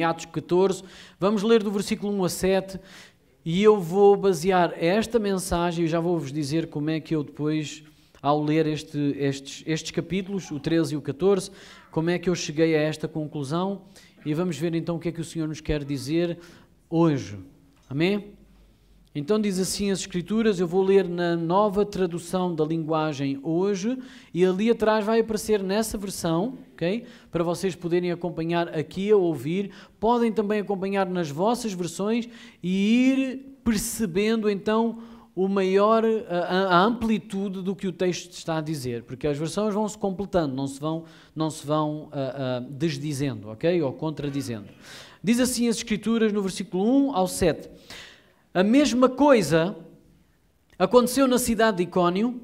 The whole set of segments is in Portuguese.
Atos 14. Vamos ler do versículo 1 a 7 e eu vou basear esta mensagem e já vou-vos dizer como é que eu depois, ao ler estes capítulos, o 13 e o 14, como é que eu cheguei a esta conclusão e vamos ver então o que é que o Senhor nos quer dizer hoje. Amém? Então diz assim as Escrituras, eu vou ler na nova tradução da linguagem hoje e ali atrás vai aparecer nessa versão, ok? Para vocês poderem acompanhar aqui a ouvir, podem também acompanhar nas vossas versões e ir percebendo então a amplitude do que o texto está a dizer, porque as versões vão se completando, não se vão desdizendo, ok? Ou contradizendo. Diz assim as Escrituras no versículo 1 ao 7. A mesma coisa aconteceu na cidade de Icónio.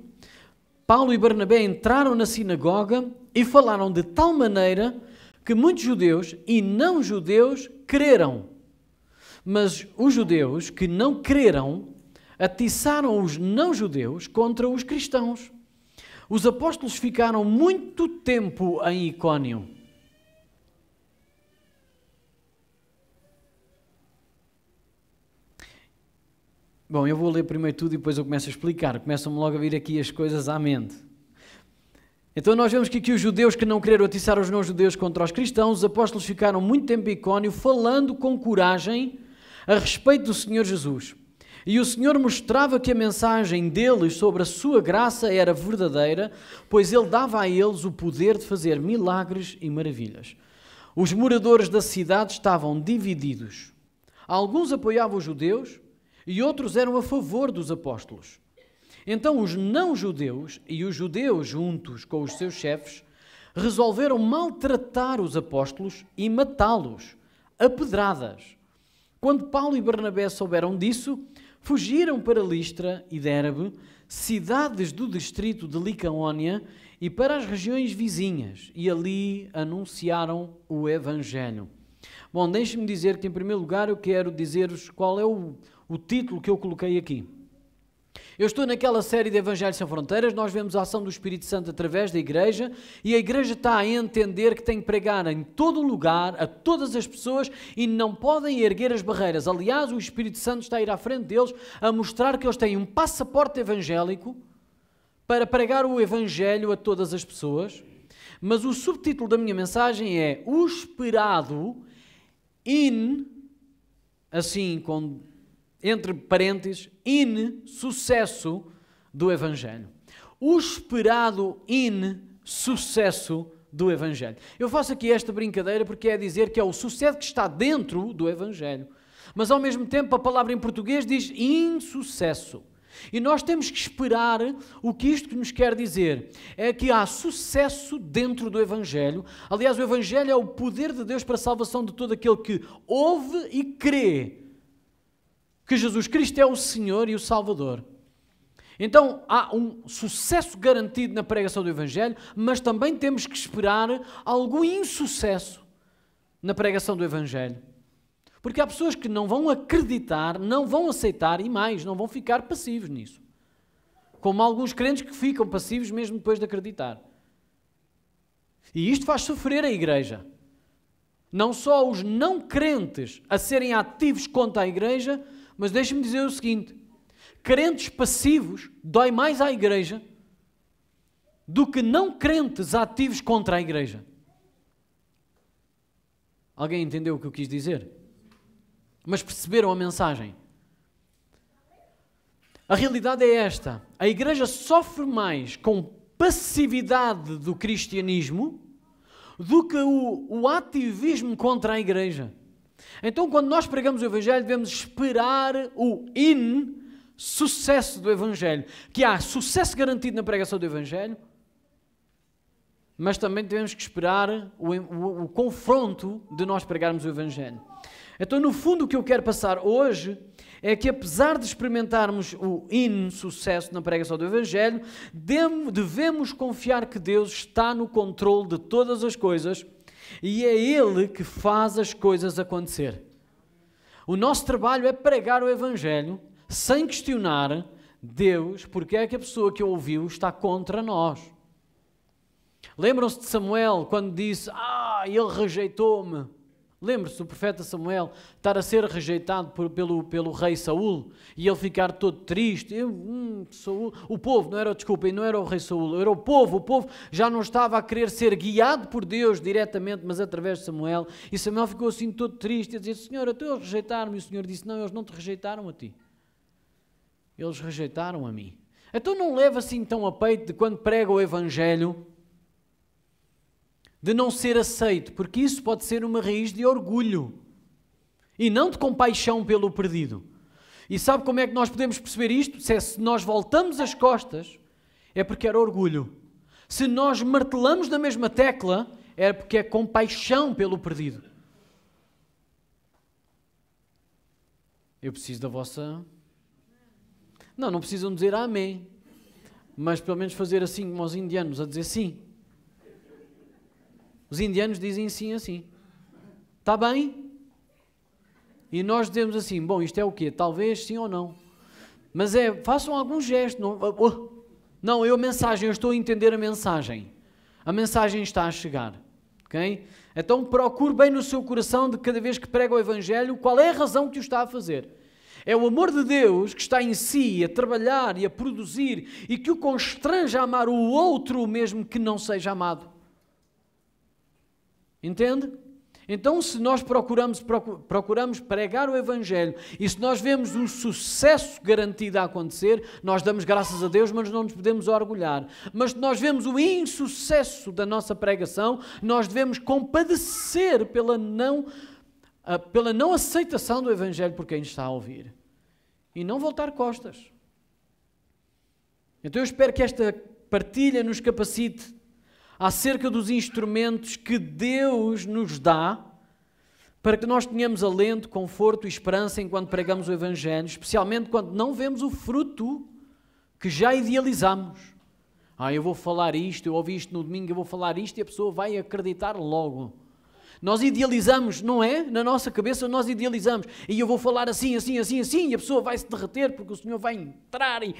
Paulo e Barnabé entraram na sinagoga e falaram de tal maneira que muitos judeus e não judeus creram. Mas os judeus que não creram atiçaram os não judeus contra os cristãos. Os apóstolos ficaram muito tempo em Icónio. Bom, eu vou ler primeiro tudo e depois eu começo a explicar. Começam-me logo a vir aqui as coisas à mente. Então nós vemos que aqui os judeus que não creram atiçaram os não-judeus contra os cristãos. Os apóstolos ficaram muito tempo em Icónio falando com coragem a respeito do Senhor Jesus. E o Senhor mostrava que a mensagem deles sobre a sua graça era verdadeira, pois Ele dava a eles o poder de fazer milagres e maravilhas. Os moradores da cidade estavam divididos. Alguns apoiavam os judeus e outros eram a favor dos apóstolos. Então os não-judeus e os judeus, juntos com os seus chefes, resolveram maltratar os apóstolos e matá-los a pedradas. Quando Paulo e Barnabé souberam disso, fugiram para Listra e Derbe, cidades do distrito de Licaónia, e para as regiões vizinhas, e ali anunciaram o Evangelho. Bom, deixem-me dizer que, em primeiro lugar, eu quero dizer-vos qual é o título que eu coloquei aqui. Eu estou naquela série de Evangelhos Sem Fronteiras, nós vemos a ação do Espírito Santo através da igreja e a igreja está a entender que tem que pregar em todo o lugar, a todas as pessoas e não podem erguer as barreiras. Aliás, o Espírito Santo está a ir à frente deles a mostrar que eles têm um passaporte evangélico para pregar o Evangelho a todas as pessoas. Mas o subtítulo da minha mensagem é o esperado entre parênteses, sucesso do Evangelho. O esperado sucesso do Evangelho. Eu faço aqui esta brincadeira porque é dizer que é o sucesso que está dentro do Evangelho. Mas ao mesmo tempo a palavra em português diz insucesso. E nós temos que esperar o que isto nos quer dizer. É que há sucesso dentro do Evangelho. Aliás, o Evangelho é o poder de Deus para a salvação de todo aquele que ouve e crê que Jesus Cristo é o Senhor e o Salvador. Então, há um sucesso garantido na pregação do Evangelho, mas também temos que esperar algum insucesso na pregação do Evangelho. Porque há pessoas que não vão acreditar, não vão aceitar e mais, não vão ficar passivos nisso. Como alguns crentes que ficam passivos mesmo depois de acreditar. E isto faz sofrer a igreja. Não só os não crentes a serem ativos contra a igreja, mas deixe-me dizer o seguinte, crentes passivos dói mais à igreja do que não crentes ativos contra a igreja. Alguém entendeu o que eu quis dizer? Mas perceberam a mensagem? A realidade é esta, a igreja sofre mais com passividade do cristianismo do que o ativismo contra a igreja. Então, quando nós pregamos o Evangelho, devemos esperar o sucesso do Evangelho. Que há sucesso garantido na pregação do Evangelho, mas também temos que esperar o confronto de nós pregarmos o Evangelho. Então, no fundo, o que eu quero passar hoje é que, apesar de experimentarmos o insucesso na pregação do Evangelho, devemos confiar que Deus está no controle de todas as coisas e é Ele que faz as coisas acontecer. O nosso trabalho é pregar o Evangelho sem questionar Deus, porque é que a pessoa que ouviu está contra nós. Lembram-se de Samuel quando disse, ele rejeitou-me. Lembre-se do profeta Samuel estar a ser rejeitado pelo rei Saul e ele ficar todo triste. Saul, o povo, não era o rei Saul, era o povo já não estava a querer ser guiado por Deus diretamente, mas através de Samuel. E Samuel ficou assim todo triste, a dizer: Senhor, até eles rejeitaram-me. E o Senhor disse: não, eles não te rejeitaram a ti. Eles rejeitaram a mim. Então não leva assim tão a peito de quando prega o Evangelho, de não ser aceito, porque isso pode ser uma raiz de orgulho e não de compaixão pelo perdido. E sabe como é que nós podemos perceber isto? Se nós voltamos as costas, é porque era orgulho. Se nós martelamos na mesma tecla, é porque é compaixão pelo perdido. Eu preciso da vossa... Não precisam dizer amém, mas pelo menos fazer assim como os indianos, a dizer sim. Os indianos dizem sim assim. Está bem? E nós dizemos assim: bom, isto é o quê? Talvez sim ou não. Mas façam algum gesto. Não, a mensagem, eu estou a entender a mensagem. A mensagem está a chegar. Ok? Então procure bem no seu coração, de cada vez que prega o Evangelho, qual é a razão que o está a fazer. É o amor de Deus que está em si a trabalhar e a produzir e que o constrange a amar o outro mesmo que não seja amado. Entende? Então, se nós procuramos pregar o Evangelho e se nós vemos um sucesso garantido a acontecer, nós damos graças a Deus, mas não nos podemos orgulhar. Mas se nós vemos o insucesso da nossa pregação, nós devemos compadecer pela não aceitação do Evangelho por quem está a ouvir. E não voltar costas. Então eu espero que esta partilha nos capacite acerca dos instrumentos que Deus nos dá para que nós tenhamos alento, conforto e esperança enquanto pregamos o Evangelho, especialmente quando não vemos o fruto que já idealizamos. Eu vou falar isto, eu ouvi isto no domingo, eu vou falar isto, e a pessoa vai acreditar logo. Nós idealizamos, não é? Na nossa cabeça nós idealizamos. E eu vou falar assim, assim, assim, assim, e a pessoa vai se derreter porque o Senhor vai entrar e...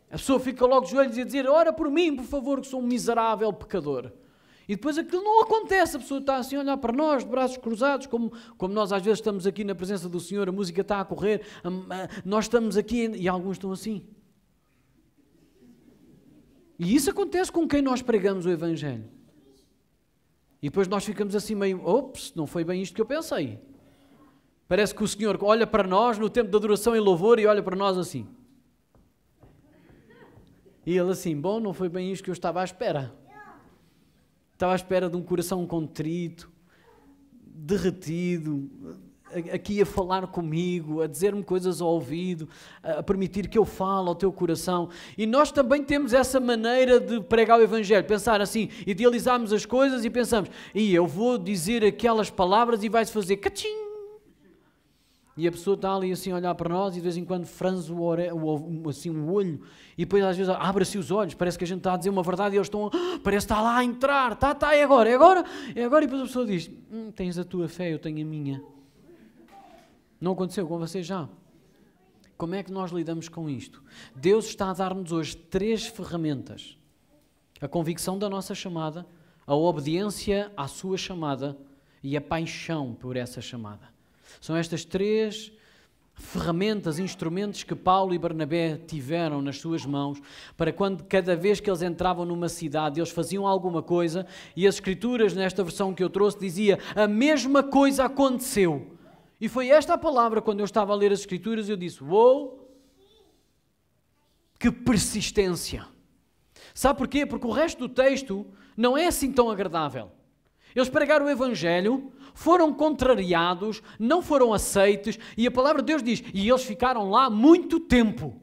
A pessoa fica logo de joelhos e a dizer: ora por mim, por favor, que sou um miserável pecador. E depois aquilo não acontece, a pessoa está assim a olhar para nós, de braços cruzados, como nós às vezes estamos aqui na presença do Senhor, a música está a correr, nós estamos aqui e alguns estão assim. E isso acontece com quem nós pregamos o Evangelho. E depois nós ficamos assim meio: ops, não foi bem isto que eu pensei. Parece que o Senhor olha para nós no tempo de adoração e louvor e olha para nós assim. E ele assim: bom, não foi bem isto que eu estava à espera. Estava à espera de um coração contrito, derretido, aqui a falar comigo, a dizer-me coisas ao ouvido, a permitir que eu fale ao teu coração. E nós também temos essa maneira de pregar o Evangelho, pensar assim, idealizarmos as coisas e pensamos: e eu vou dizer aquelas palavras e vai-se fazer cachim. E a pessoa está ali assim a olhar para nós e de vez em quando franze o olho e depois às vezes abre-se os olhos, parece que a gente está a dizer uma verdade e eles estão, parece que está lá a entrar, é agora, e depois a pessoa diz: tens a tua fé, eu tenho a minha. Não aconteceu com você já? Como é que nós lidamos com isto? Deus está a dar-nos hoje 3 ferramentas: a convicção da nossa chamada, a obediência à sua chamada e a paixão por essa chamada. São estas 3 ferramentas, instrumentos que Paulo e Barnabé tiveram nas suas mãos para cada vez que eles entravam numa cidade, eles faziam alguma coisa e as Escrituras, nesta versão que eu trouxe, dizia: a mesma coisa aconteceu. E foi esta a palavra, quando eu estava a ler as Escrituras, eu disse: uou, que persistência. Sabe porquê? Porque o resto do texto não é assim tão agradável. Eles pregaram o Evangelho, foram contrariados, não foram aceitos, e a palavra de Deus diz: e eles ficaram lá muito tempo.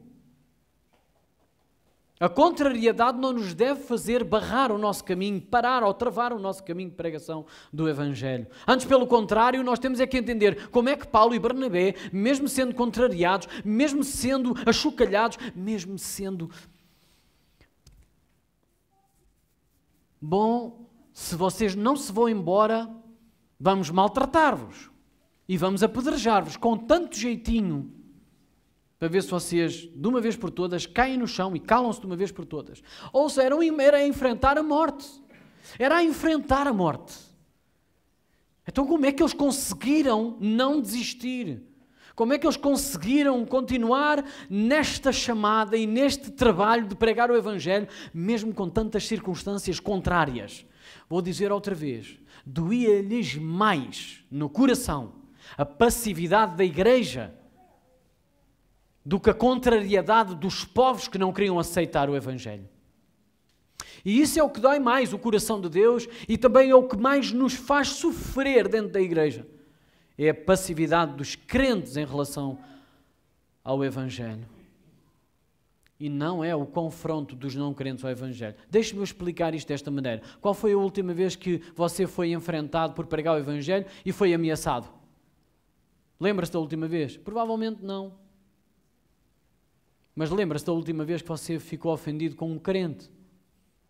A contrariedade não nos deve fazer barrar o nosso caminho, parar ou travar o nosso caminho de pregação do Evangelho. Antes, pelo contrário, nós temos é que entender como é que Paulo e Barnabé, mesmo sendo contrariados, mesmo sendo achocalhados, mesmo sendo... Bom, se vocês não se vão embora, vamos maltratar-vos e vamos apedrejar-vos com tanto jeitinho para ver se vocês, de uma vez por todas, caem no chão e calam-se de uma vez por todas. Ou seja, era enfrentar a morte. era a enfrentar a morte. Então como é que eles conseguiram não desistir? Como é que eles conseguiram continuar nesta chamada e neste trabalho de pregar o Evangelho, mesmo com tantas circunstâncias contrárias? Vou dizer outra vez, doía-lhes mais no coração a passividade da igreja do que a contrariedade dos povos que não queriam aceitar o Evangelho. E isso é o que dói mais o coração de Deus e também é o que mais nos faz sofrer dentro da igreja. É a passividade dos crentes em relação ao Evangelho. E não é o confronto dos não crentes ao Evangelho. Deixe-me explicar isto desta maneira. Qual foi a última vez que você foi enfrentado por pregar o Evangelho e foi ameaçado? Lembra-se da última vez? Provavelmente não. Mas lembra-se da última vez que você ficou ofendido com um crente?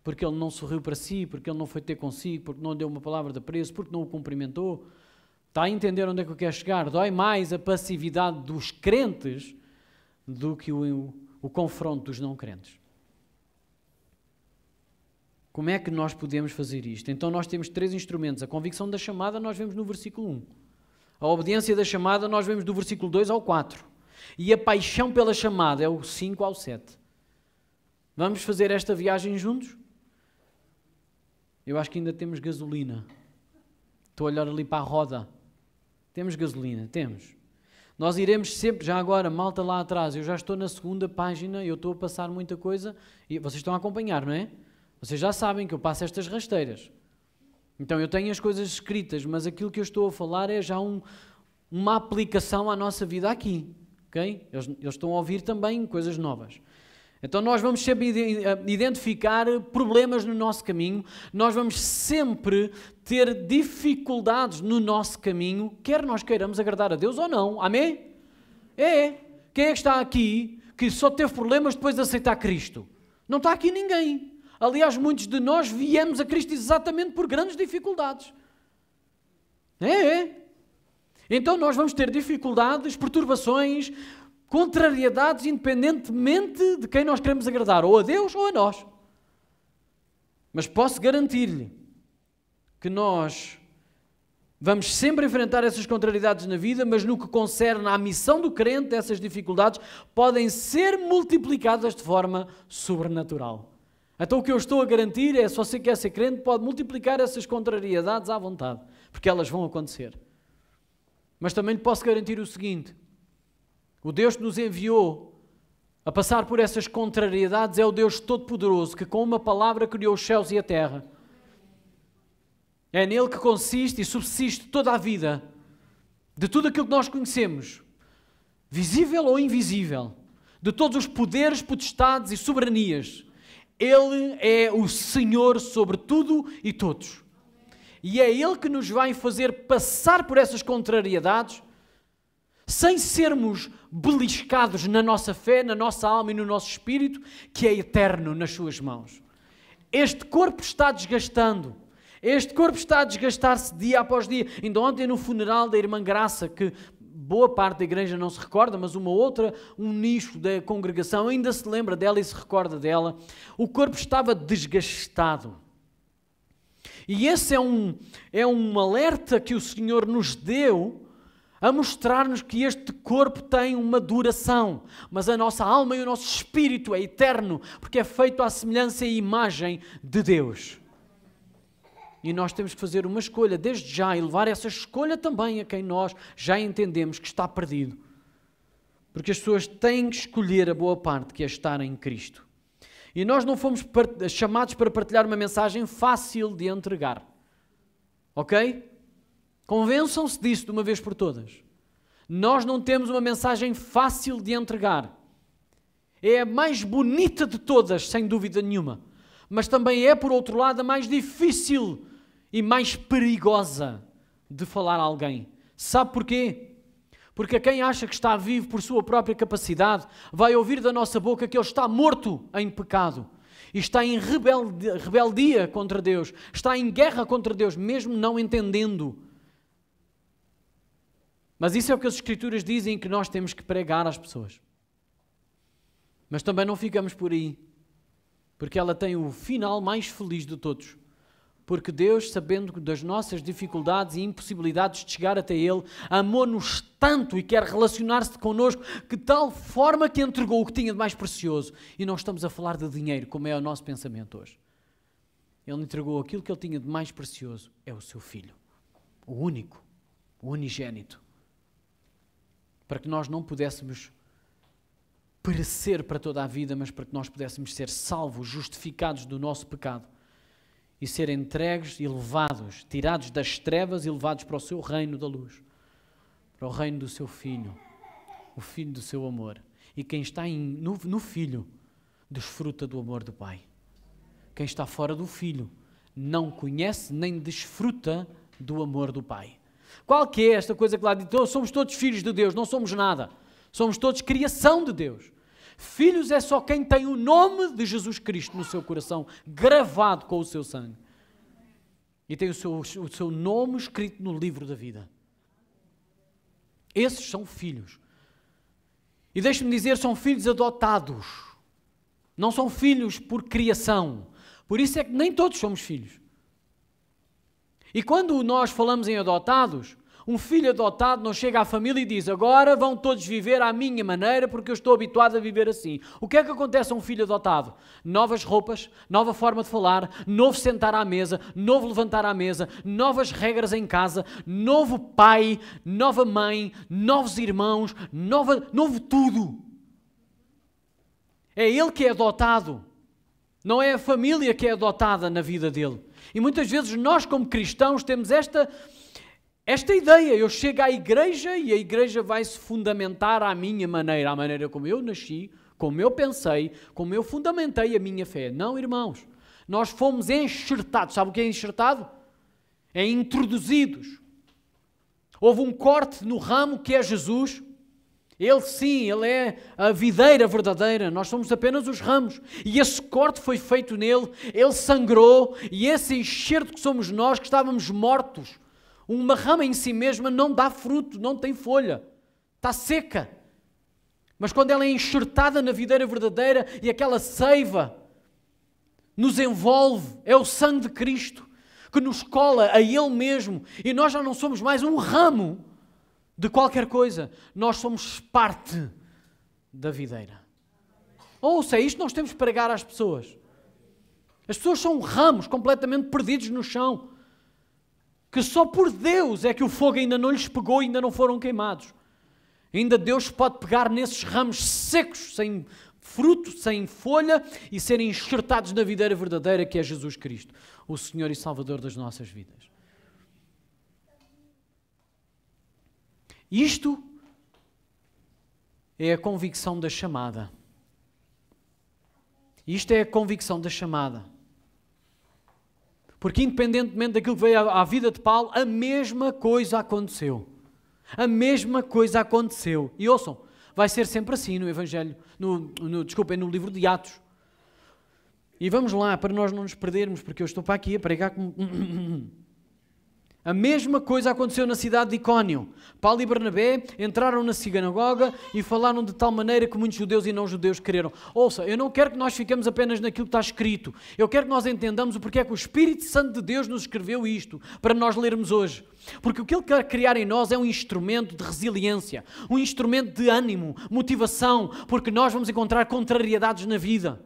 Porque ele não sorriu para si, porque ele não foi ter consigo, porque não deu uma palavra de apreço, porque não o cumprimentou. Está a entender onde é que eu quero chegar? Dói mais a passividade dos crentes do que o confronto dos não crentes. Como é que nós podemos fazer isto? Então nós temos 3 instrumentos. A convicção da chamada nós vemos no versículo 1. A obediência da chamada nós vemos do versículo 2 ao 4. E a paixão pela chamada é o 5 ao 7. Vamos fazer esta viagem juntos? Eu acho que ainda temos gasolina. Estou a olhar ali para a roda. Temos gasolina, temos. Nós iremos sempre, já agora, malta lá atrás, eu já estou na 2ª página, eu estou a passar muita coisa, e vocês estão a acompanhar, não é? Vocês já sabem que eu passo estas rasteiras. Então eu tenho as coisas escritas, mas aquilo que eu estou a falar é já uma aplicação à nossa vida aqui. Okay? Eles estão a ouvir também coisas novas. Então nós vamos sempre identificar problemas no nosso caminho, nós vamos sempre ter dificuldades no nosso caminho, quer nós queiramos agradar a Deus ou não. Amém? É. Quem é que está aqui que só teve problemas depois de aceitar Cristo? Não está aqui ninguém. Aliás, muitos de nós viemos a Cristo exatamente por grandes dificuldades. É. Então nós vamos ter dificuldades, perturbações, contrariedades, independentemente de quem nós queremos agradar, ou a Deus ou a nós. Mas posso garantir-lhe que nós vamos sempre enfrentar essas contrariedades na vida, mas no que concerne à missão do crente, essas dificuldades podem ser multiplicadas de forma sobrenatural. Então o que eu estou a garantir é, se você quer ser crente, pode multiplicar essas contrariedades à vontade, porque elas vão acontecer. Mas também lhe posso garantir o seguinte: o Deus que nos enviou a passar por essas contrariedades é o Deus Todo-Poderoso, que com uma palavra criou os céus e a terra. É nele que consiste e subsiste toda a vida, de tudo aquilo que nós conhecemos, visível ou invisível, de todos os poderes, potestades e soberanias. Ele é o Senhor sobre tudo e todos. E é Ele que nos vai fazer passar por essas contrariedades sem sermos beliscados na nossa fé, na nossa alma e no nosso espírito, que é eterno nas suas mãos. Este corpo está desgastando. Este corpo está a desgastar-se dia após dia. Ainda ontem no funeral da irmã Graça, que boa parte da igreja não se recorda, mas um nicho da congregação ainda se lembra dela e se recorda dela. O corpo estava desgastado. E esse é um alerta que o Senhor nos deu a mostrar-nos que este corpo tem uma duração, mas a nossa alma e o nosso espírito é eterno, porque é feito à semelhança e imagem de Deus. E nós temos que fazer uma escolha desde já e levar essa escolha também a quem nós já entendemos que está perdido. Porque as pessoas têm que escolher a boa parte, que é estar em Cristo. E nós não fomos chamados para partilhar uma mensagem fácil de entregar. Ok? Convençam-se disso de uma vez por todas. Nós não temos uma mensagem fácil de entregar. É a mais bonita de todas, sem dúvida nenhuma. Mas também é, por outro lado, a mais difícil e mais perigosa de falar a alguém. Sabe porquê? Porque quem acha que está vivo por sua própria capacidade vai ouvir da nossa boca que ele está morto em pecado e está em rebeldia contra Deus, está em guerra contra Deus, mesmo não entendendo. Mas isso é o que as Escrituras dizem que nós temos que pregar às pessoas. Mas também não ficamos por aí, porque ela tem o final mais feliz de todos. Porque Deus, sabendo das nossas dificuldades e impossibilidades de chegar até Ele, amou-nos tanto e quer relacionar-se connosco de tal forma que entregou o que tinha de mais precioso. E não estamos a falar de dinheiro, como é o nosso pensamento hoje. Ele entregou aquilo que Ele tinha de mais precioso, é o seu Filho. O único, o unigênito. Para que nós não pudéssemos perecer para toda a vida, mas para que nós pudéssemos ser salvos, justificados do nosso pecado. E ser entregues e levados, tirados das trevas e levados para o seu reino da luz, para o reino do seu Filho, o Filho do seu amor. E quem está no Filho, desfruta do amor do Pai. Quem está fora do Filho, não conhece nem desfruta do amor do Pai. Qual que é esta coisa que lá diz? Somos todos filhos de Deus, não somos nada. Somos todos criação de Deus. Filhos é só quem tem o nome de Jesus Cristo no seu coração, gravado com o seu sangue. E tem o seu nome escrito no livro da vida. Esses são filhos. E deixe-me dizer, são filhos adotados. Não são filhos por criação. Por isso é que nem todos somos filhos. E quando nós falamos em adotados, um filho adotado não chega à família e diz: agora vão todos viver à minha maneira porque eu estou habituado a viver assim. O que é que acontece a um filho adotado? Novas roupas, nova forma de falar, novo sentar à mesa, novo levantar à mesa, novas regras em casa, novo pai, nova mãe, novos irmãos, novo tudo. É ele que é adotado, não é a família que é adotada na vida dele. E muitas vezes nós como cristãos temos esta ideia, eu chego à igreja e a igreja vai se fundamentar à minha maneira, à maneira como eu nasci, como eu pensei, como eu fundamentei a minha fé. Não, irmãos, nós fomos enxertados. Sabe o que é enxertado? É introduzidos. Houve um corte no ramo que é Jesus. Ele sim, ele é a videira verdadeira, nós somos apenas os ramos. E esse corte foi feito nele, ele sangrou, e esse enxerto que somos nós, que estávamos mortos. Uma rama em si mesma não dá fruto, não tem folha, está seca. Mas quando ela é enxertada na videira verdadeira e aquela seiva nos envolve, é o sangue de Cristo que nos cola a Ele mesmo, e nós já não somos mais um ramo de qualquer coisa, nós somos parte da videira. Ouça, isto nós temos que pregar às pessoas. As pessoas são ramos completamente perdidos no chão, que só por Deus é que o fogo ainda não lhes pegou e ainda não foram queimados. Ainda Deus pode pegar nesses ramos secos, sem fruto, sem folha, e serem enxertados na videira verdadeira que é Jesus Cristo, o Senhor e Salvador das nossas vidas. Isto é a convicção da chamada. Isto é a convicção da chamada. Porque independentemente daquilo que veio à vida de Paulo, a mesma coisa aconteceu. A mesma coisa aconteceu. E ouçam, vai ser sempre assim no Evangelho, no livro de Atos. E vamos lá, para nós não nos perdermos, porque eu estou para aqui a pregar como... A mesma coisa aconteceu na cidade de Icónio. Paulo e Barnabé entraram na sinagoga e falaram de tal maneira que muitos judeus e não judeus creram. Ouça, eu não quero que nós fiquemos apenas naquilo que está escrito. Eu quero que nós entendamos o porquê é que o Espírito Santo de Deus nos escreveu isto, para nós lermos hoje. Porque o que Ele quer criar em nós é um instrumento de resiliência, um instrumento de ânimo, motivação, porque nós vamos encontrar contrariedades na vida.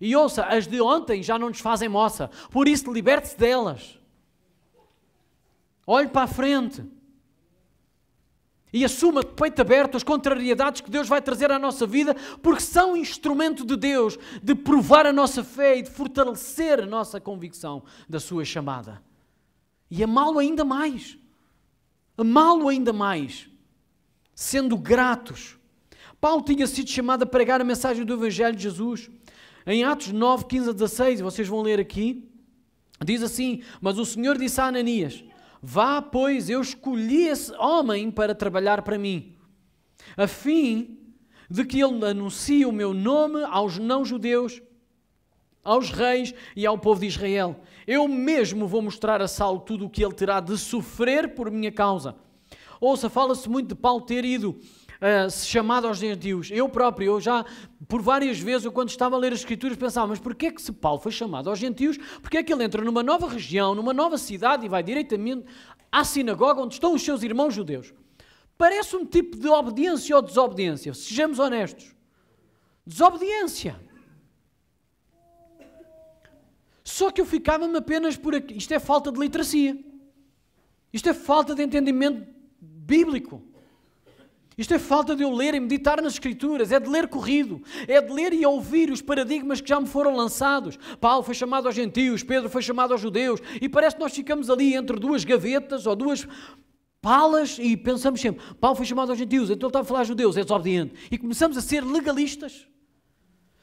E ouça, as de ontem já não nos fazem moça, por isso liberte-se delas. Olhe para a frente e assuma de peito aberto as contrariedades que Deus vai trazer à nossa vida, porque são instrumento de Deus de provar a nossa fé e de fortalecer a nossa convicção da sua chamada. E amá-lo ainda mais. Amá-lo ainda mais. Sendo gratos. Paulo tinha sido chamado a pregar a mensagem do Evangelho de Jesus. Em Atos 9, 15 a 16, vocês vão ler aqui, diz assim: mas o Senhor disse a Ananias: vá, pois, eu escolhi esse homem para trabalhar para mim, a fim de que ele anuncie o meu nome aos não-judeus, aos reis e ao povo de Israel. Eu mesmo vou mostrar a Saulo tudo o que ele terá de sofrer por minha causa. Ouça, fala-se muito de Paulo ter ido chamado aos gentios. Eu próprio, por várias vezes, quando estava a ler as Escrituras, pensava, mas porquê é que se Paulo foi chamado aos gentios? Porquê é que ele entra numa nova região, numa nova cidade e vai diretamente à sinagoga onde estão os seus irmãos judeus? Parece um tipo de obediência ou desobediência, sejamos honestos. Desobediência. Só que eu ficava-me apenas por aqui. Isto é falta de literacia. Isto é falta de entendimento bíblico. Isto é falta de eu ler e meditar nas Escrituras, é de ler corrido, é de ler e ouvir os paradigmas que já me foram lançados. Paulo foi chamado aos gentios, Pedro foi chamado aos judeus, e parece que nós ficamos ali entre duas gavetas ou duas palas e pensamos sempre, Paulo foi chamado aos gentios, então ele está a falar aos judeus, é desobediente. E começamos a ser legalistas,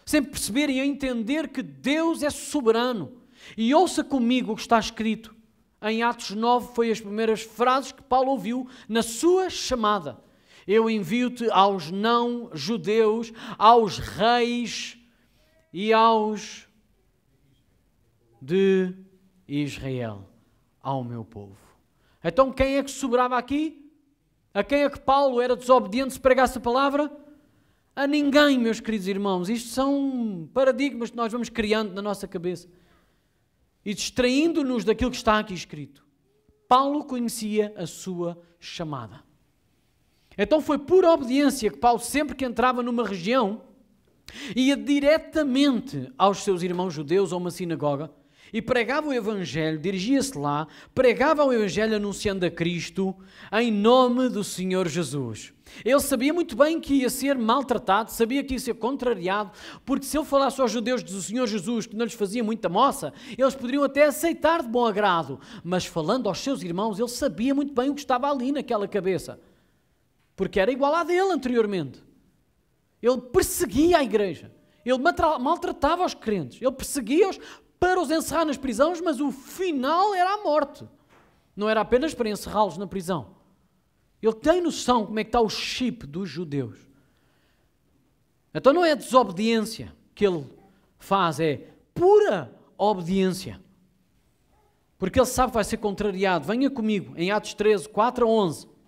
sem perceber e a entender que Deus é soberano. E ouça comigo o que está escrito em Atos 9, foi as primeiras frases que Paulo ouviu na sua chamada. Eu envio-te aos não-judeus, aos reis e aos de Israel, ao meu povo. Então quem é que sobrava aqui? A quem é que Paulo era desobediente se pregasse a palavra? A ninguém, meus queridos irmãos. Isto são paradigmas que nós vamos criando na nossa cabeça e distraindo-nos daquilo que está aqui escrito. Paulo conhecia a sua chamada. Então foi por obediência que Paulo, sempre que entrava numa região, ia diretamente aos seus irmãos judeus a uma sinagoga e pregava o Evangelho, dirigia-se lá, pregava o Evangelho anunciando a Cristo em nome do Senhor Jesus. Ele sabia muito bem que ia ser maltratado, sabia que ia ser contrariado, porque se ele falasse aos judeus do Senhor Jesus, que não lhes fazia muita moça, eles poderiam até aceitar de bom agrado, mas falando aos seus irmãos, ele sabia muito bem o que estava ali naquela cabeça. Porque era igual à dele anteriormente. Ele perseguia a igreja. Ele maltratava os crentes. Ele perseguia-os para os encerrar nas prisões, mas o final era a morte. Não era apenas para encerrá-los na prisão. Ele tem noção como é que está o chip dos judeus. Então não é desobediência que ele faz, é pura obediência. Porque ele sabe que vai ser contrariado. Venha comigo, em Atos 13, 4 a 11.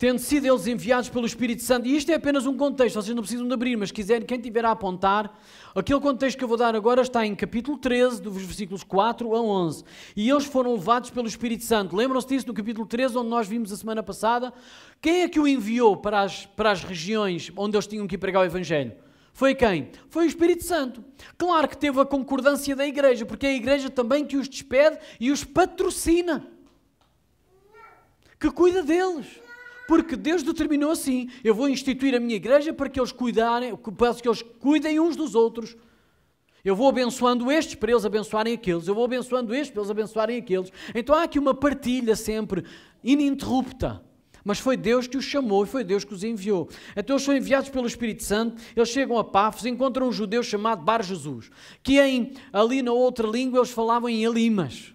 Tendo sido eles enviados pelo Espírito Santo, e isto é apenas um contexto, vocês não precisam de abrir, mas quiserem, quem tiver a apontar, aquele contexto que eu vou dar agora está em capítulo 13, dos versículos 4 a 11. E eles foram levados pelo Espírito Santo. Lembram-se disso no capítulo 13, onde nós vimos a semana passada? Quem é que o enviou para as regiões onde eles tinham que ir pregar o Evangelho? Foi quem? Foi o Espírito Santo. Claro que teve a concordância da igreja, porque é a igreja também que os despede e os patrocina, que cuida deles. Porque Deus determinou assim, eu vou instituir a minha igreja para que eles cuidem uns dos outros. Eu vou abençoando estes para eles abençoarem aqueles. Eu vou abençoando estes para eles abençoarem aqueles. Então há aqui uma partilha sempre ininterrupta. Mas foi Deus que os chamou e foi Deus que os enviou. Então eles são enviados pelo Espírito Santo, eles chegam a Pafos, encontram um judeu chamado Bar Jesus, que ali na outra língua eles falavam em Elimas.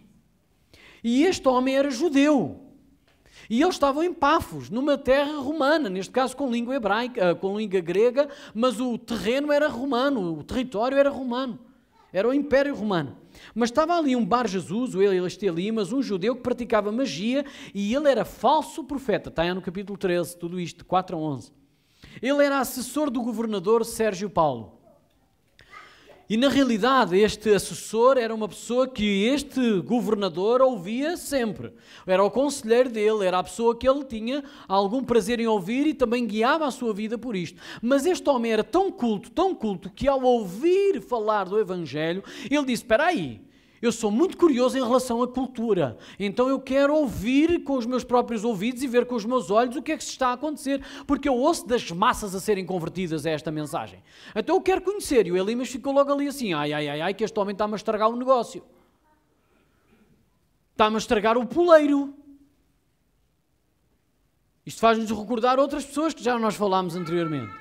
E este homem era judeu. E eles estavam em Pafos, numa terra romana, neste caso com língua hebraica, com língua grega, mas o terreno era romano, o território era romano, era o Império Romano. Mas estava ali um Bar Jesus, este Elimas, um judeu que praticava magia, e ele era falso profeta, está aí no capítulo 13, tudo isto, de 4 a 11. Ele era assessor do governador Sérgio Paulo. E na realidade este assessor era uma pessoa que este governador ouvia sempre. Era o conselheiro dele, era a pessoa que ele tinha algum prazer em ouvir e também guiava a sua vida por isto. Mas este homem era tão culto, que ao ouvir falar do Evangelho, ele disse, espera aí, eu sou muito curioso em relação à cultura, então eu quero ouvir com os meus próprios ouvidos e ver com os meus olhos o que é que se está a acontecer, porque eu ouço das massas a serem convertidas a esta mensagem. Então eu quero conhecer, e o Elimas ficou logo ali assim, ai, que este homem está-me a estragar o negócio. Está-me a estragar o poleiro. Isto faz-nos recordar outras pessoas que já nós falámos anteriormente.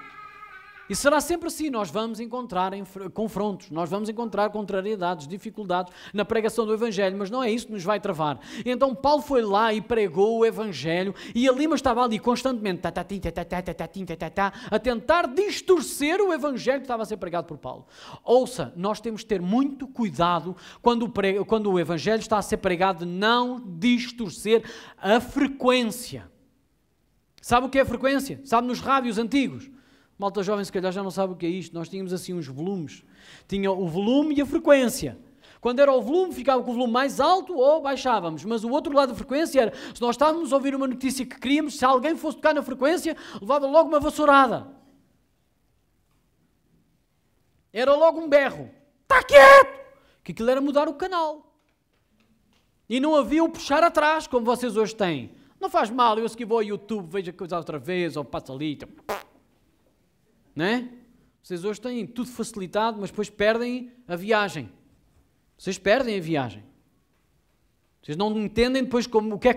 E será sempre assim, nós vamos encontrar confrontos, nós vamos encontrar contrariedades, dificuldades na pregação do Evangelho, mas não é isso que nos vai travar. Então Paulo foi lá e pregou o Evangelho e Elimas estava ali constantemente a tentar distorcer o Evangelho que estava a ser pregado por Paulo. Ouça, nós temos que ter muito cuidado quando o Evangelho está a ser pregado de não distorcer a frequência. Sabe o que é frequência? Sabe nos rádios antigos? Malta jovem se calhar já não sabe o que é isto. Nós tínhamos assim uns volumes. Tinha o volume e a frequência. Quando era o volume, ficava com o volume mais alto ou baixávamos. Mas o outro lado da frequência era, se nós estávamos a ouvir uma notícia que queríamos, se alguém fosse tocar na frequência, levava logo uma vassourada. Era logo um berro. Está quieto! Que aquilo era mudar o canal. E não havia o puxar atrás, como vocês hoje têm. Não faz mal, eu a seguir vou ao YouTube, vejo a coisa outra vez, ou passo ali. Não é? Vocês hoje têm tudo facilitado, mas depois perdem a viagem. Vocês perdem a viagem. Vocês não entendem depois porque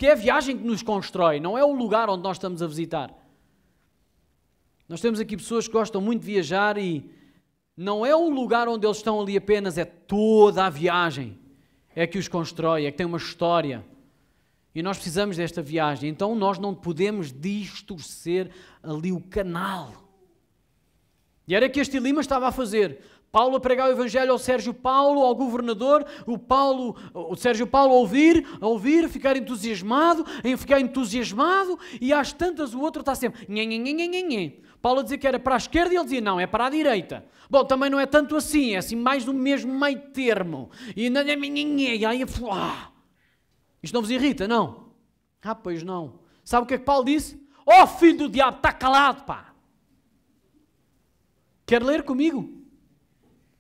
é a viagem que nos constrói, não é o lugar onde nós estamos a visitar. Nós temos aqui pessoas que gostam muito de viajar e não é o lugar onde eles estão ali apenas, é toda a viagem. É que os constrói, é que tem uma história. E nós precisamos desta viagem. Então nós não podemos distorcer ali o canal. E era que este Elimas estava a fazer. Paulo a pregar o Evangelho ao Sérgio Paulo, ao governador, o Sérgio Paulo a ouvir, ficar entusiasmado, e às tantas o outro está sempre nhe. Paulo a dizer que era para a esquerda e ele dizia não, é para a direita. Bom, também não é tanto assim, é assim mais do mesmo meio termo. E aí, isto não vos irrita, não? Ah, pois não. Sabe o que é que Paulo disse? Oh, filho do diabo, está calado, pá. Quer ler comigo?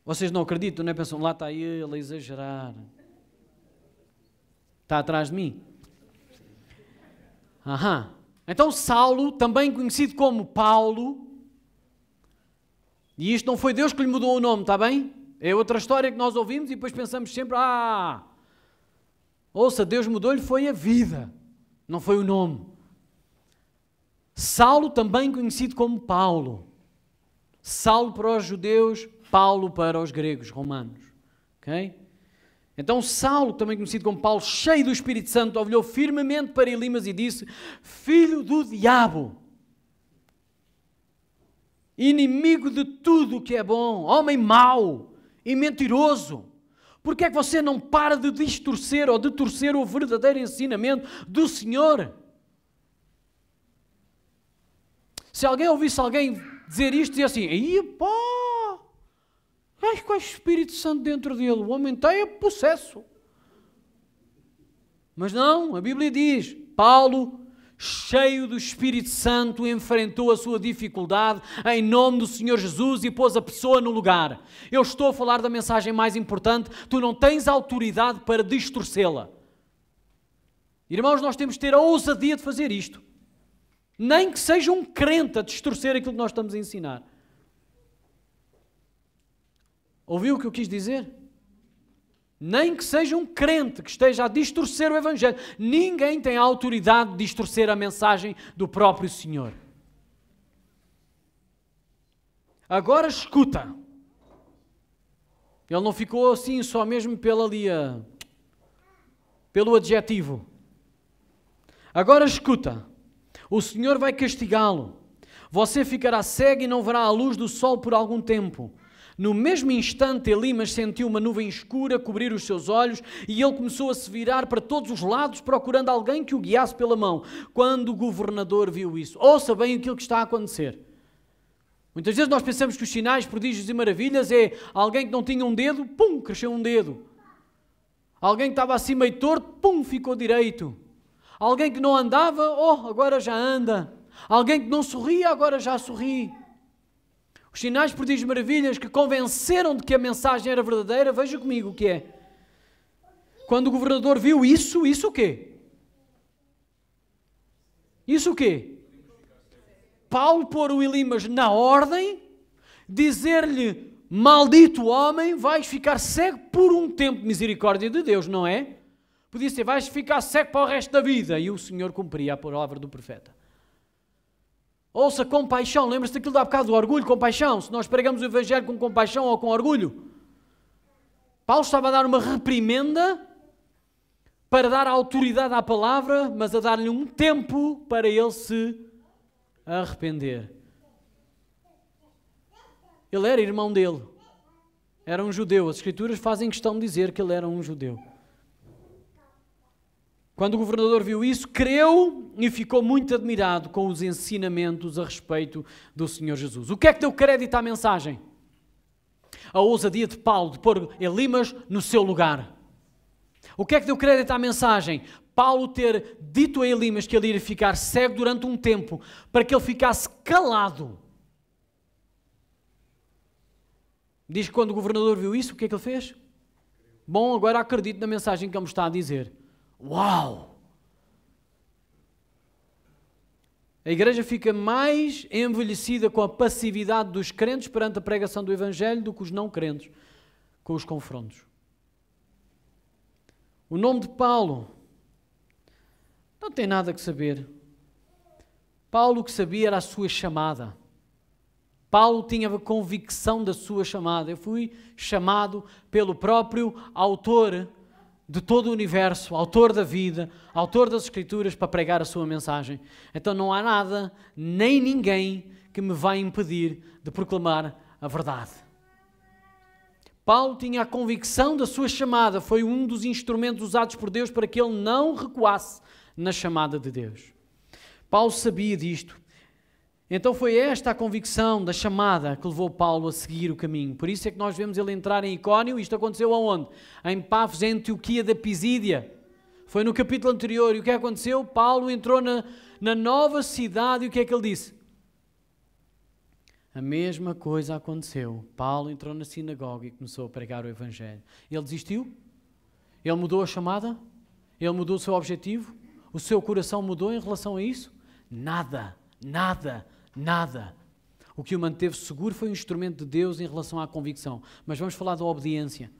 Vocês não acreditam, não é? Pensam, lá está ele a exagerar. Está atrás de mim. Aham. Então Saulo, também conhecido como Paulo, e isto não foi Deus que lhe mudou o nome, está bem? É outra história que nós ouvimos e depois pensamos sempre, ouça, Deus mudou-lhe foi a vida, não foi o nome. Saulo, também conhecido como Paulo. Saulo para os judeus, Paulo para os gregos, romanos. Ok? Então Saulo, também conhecido como Paulo, cheio do Espírito Santo, olhou firmemente para Elimas e disse, filho do diabo, inimigo de tudo o que é bom, homem mau e mentiroso, porque é que você não para de distorcer ou de torcer o verdadeiro ensinamento do Senhor? Se alguém ouvisse alguém dizer isto, dizia assim, aí pá, ai, qual é o Espírito Santo dentro dele? O homem está possesso. Mas não, a Bíblia diz, Paulo, cheio do Espírito Santo, enfrentou a sua dificuldade em nome do Senhor Jesus e pôs a pessoa no lugar. Eu estou a falar da mensagem mais importante, tu não tens autoridade para distorcê-la. Irmãos, nós temos de ter a ousadia de fazer isto. Nem que seja um crente a distorcer aquilo que nós estamos a ensinar. Ouviu o que eu quis dizer? Nem que seja um crente que esteja a distorcer o Evangelho. Ninguém tem a autoridade de distorcer a mensagem do próprio Senhor. Agora escuta. Ele não ficou assim só mesmo pelo adjetivo. Agora escuta. O Senhor vai castigá-lo. Você ficará cego e não verá a luz do sol por algum tempo. No mesmo instante, Elimas sentiu uma nuvem escura cobrir os seus olhos e ele começou a se virar para todos os lados procurando alguém que o guiasse pela mão. Quando o governador viu isso, ouça bem aquilo que está a acontecer. Muitas vezes nós pensamos que os sinais, prodígios e maravilhas é alguém que não tinha um dedo, pum, cresceu um dedo. Alguém que estava assim meio torto, pum, ficou direito. Alguém que não andava, agora já anda. Alguém que não sorria, agora já sorri. Os sinais, prodígios e maravilhas que convenceram de que a mensagem era verdadeira, veja comigo o que é. Quando o governador viu isso o quê? Isso o quê? Paulo pôr o Elimas na ordem, dizer-lhe, maldito homem, vais ficar cego por um tempo, misericórdia de Deus, não é? Podia ser, vais ficar cego para o resto da vida. E o Senhor cumpria a palavra do profeta. Ouça, compaixão, lembra-se daquilo da bocado do orgulho, compaixão, se nós pregamos o Evangelho com compaixão ou com orgulho. Paulo estava a dar uma reprimenda para dar autoridade à palavra, mas a dar-lhe um tempo para ele se arrepender. Ele era irmão dele, era um judeu, as Escrituras fazem questão de dizer que ele era um judeu. Quando o governador viu isso, creu e ficou muito admirado com os ensinamentos a respeito do Senhor Jesus. O que é que deu crédito à mensagem? A ousadia de Paulo de pôr Elimas no seu lugar. O que é que deu crédito à mensagem? Paulo ter dito a Elimas que ele iria ficar cego durante um tempo, para que ele ficasse calado. Diz que quando o governador viu isso, o que é que ele fez? Bom, agora acredito na mensagem que ele me está a dizer. Uau! A igreja fica mais envelhecida com a passividade dos crentes perante a pregação do Evangelho do que os não crentes com os confrontos. O nome de Paulo não tem nada que saber. Paulo o que sabia era a sua chamada. Paulo tinha a convicção da sua chamada. Eu fui chamado pelo próprio autor de todo o universo, autor da vida, autor das Escrituras, para pregar a sua mensagem. Então não há nada, nem ninguém que me vai impedir de proclamar a verdade. Paulo tinha a convicção da sua chamada, foi um dos instrumentos usados por Deus para que ele não recuasse na chamada de Deus. Paulo sabia disto. Então foi esta a convicção da chamada que levou Paulo a seguir o caminho. Por isso é que nós vemos ele entrar em Icónio. Isto aconteceu aonde? Em Pafos, em Antioquia da Pisídia. Foi no capítulo anterior. E o que aconteceu? Paulo entrou na nova cidade e o que é que ele disse? A mesma coisa aconteceu. Paulo entrou na sinagoga e começou a pregar o Evangelho. Ele desistiu? Ele mudou a chamada? Ele mudou o seu objetivo? O seu coração mudou em relação a isso? Nada, nada, nada. O que o manteve seguro foi um instrumento de Deus em relação à convicção. Mas vamos falar da obediência.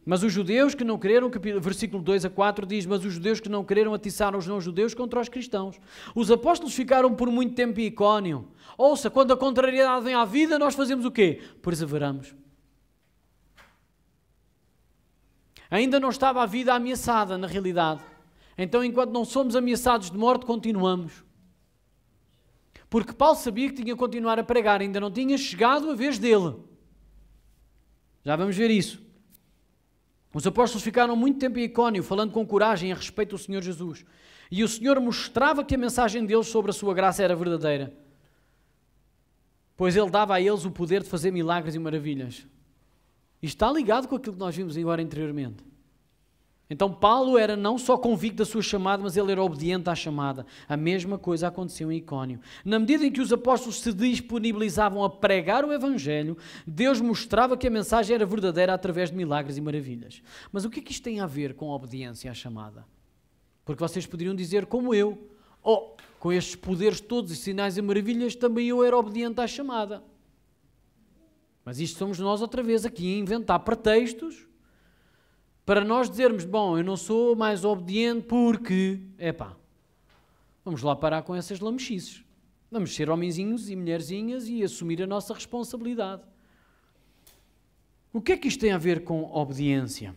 Mas os judeus que não creram, versículo 2 a 4 diz, mas os judeus que não creram atiçaram os não-judeus contra os cristãos. Os apóstolos ficaram por muito tempo em Icónio. Ouça, quando a contrariedade vem à vida, nós fazemos o quê? Perseveramos. Ainda não estava a vida ameaçada, na realidade. Então, enquanto não somos ameaçados de morte, continuamos. Porque Paulo sabia que tinha que continuar a pregar, ainda não tinha chegado a vez dele. Já vamos ver isso. Os apóstolos ficaram muito tempo em Icónio, falando com coragem a respeito do Senhor Jesus. E o Senhor mostrava que a mensagem deles sobre a sua graça era verdadeira. Pois Ele dava a eles o poder de fazer milagres e maravilhas. E está ligado com aquilo que nós vimos agora anteriormente. Então Paulo era não só convicto da sua chamada, mas ele era obediente à chamada. A mesma coisa aconteceu em Icónio. Na medida em que os apóstolos se disponibilizavam a pregar o Evangelho, Deus mostrava que a mensagem era verdadeira através de milagres e maravilhas. Mas o que é que isto tem a ver com a obediência à chamada? Porque vocês poderiam dizer como eu, com estes poderes todos e sinais e maravilhas, também eu era obediente à chamada. Mas isto somos nós outra vez aqui a inventar pretextos para nós dizermos, bom, eu não sou mais obediente porque, vamos lá parar com essas lamechices. Vamos ser homenzinhos e mulherzinhas e assumir a nossa responsabilidade. O que é que isto tem a ver com obediência?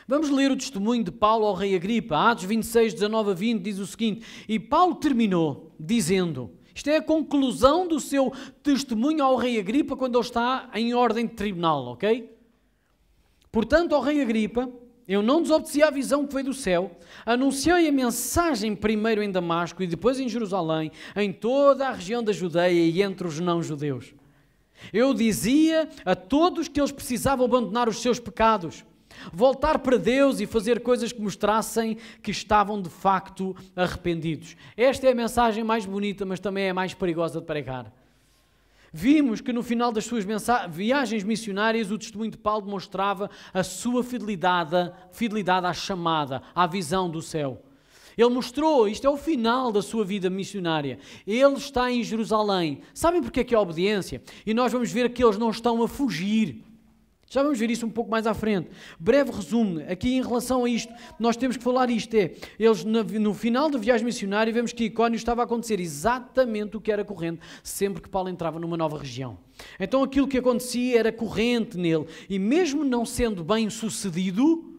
Vamos ler o testemunho de Paulo ao rei Agripa. Atos 26, 19 a 20 diz o seguinte, e Paulo terminou dizendo, isto é a conclusão do seu testemunho ao rei Agripa quando ele está em ordem de tribunal, ok? Portanto, ao rei Agripa, eu não desobedeci à visão que veio do céu, anunciei a mensagem primeiro em Damasco e depois em Jerusalém, em toda a região da Judeia e entre os não-judeus. Eu dizia a todos que eles precisavam abandonar os seus pecados, voltar para Deus e fazer coisas que mostrassem que estavam de facto arrependidos. Esta é a mensagem mais bonita, mas também é a mais perigosa de pregar. Vimos que no final das suas viagens missionárias o testemunho de Paulo demonstrava a sua fidelidade à chamada, à visão do céu. Ele mostrou, isto é o final da sua vida missionária. Ele está em Jerusalém. Sabem porque é que é obediência? E nós vamos ver que eles não estão a fugir. Já vamos ver isso um pouco mais à frente. Breve resumo, aqui em relação a isto, nós temos que falar isto, eles no final da viagem missionária vemos que Icónio estava a acontecer exatamente o que era corrente sempre que Paulo entrava numa nova região. Então aquilo que acontecia era corrente nele, e mesmo não sendo bem sucedido,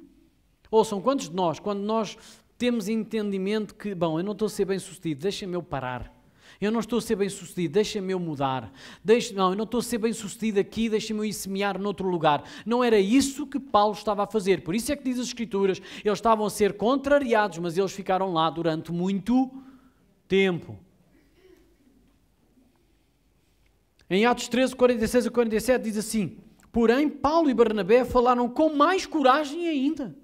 ouçam, quantos de nós, quando nós temos entendimento que, bom, eu não estou a ser bem sucedido, deixem-me eu parar. Eu não estou a ser bem-sucedido, deixa-me eu mudar. Não, eu não estou a ser bem-sucedido aqui, deixa-me eu ir semear noutro lugar. Não era isso que Paulo estava a fazer. Por isso é que diz as Escrituras, eles estavam a ser contrariados, mas eles ficaram lá durante muito tempo. Em Atos 13, 46 a 47 diz assim: porém, Paulo e Barnabé falaram com mais coragem ainda.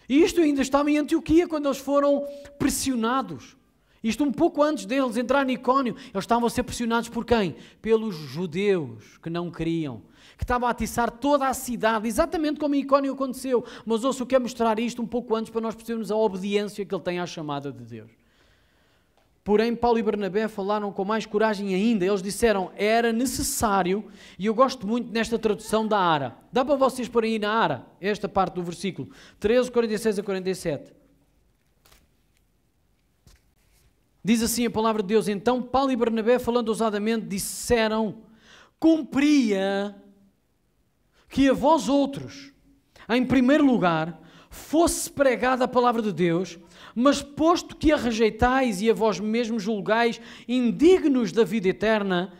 E isto ainda estava em Antioquia, quando eles foram pressionados. Isto um pouco antes deles entrarem em Icónio. Eles estavam a ser pressionados por quem? Pelos judeus que não queriam. Que estavam a atiçar toda a cidade, exatamente como em Icónio aconteceu. Mas ouço, eu quero mostrar isto um pouco antes para nós percebermos a obediência que ele tem à chamada de Deus. Porém, Paulo e Barnabé falaram com mais coragem ainda. Eles disseram, era necessário, e eu gosto muito nesta tradução da ARA. Dá para vocês pôr aí na ARA, esta parte do versículo, 13, 46 a 47. Diz assim a palavra de Deus: então Paulo e Barnabé, falando ousadamente, disseram, cumpria que a vós outros, em primeiro lugar, fosse pregada a palavra de Deus, mas posto que a rejeitais e a vós mesmos julgais indignos da vida eterna,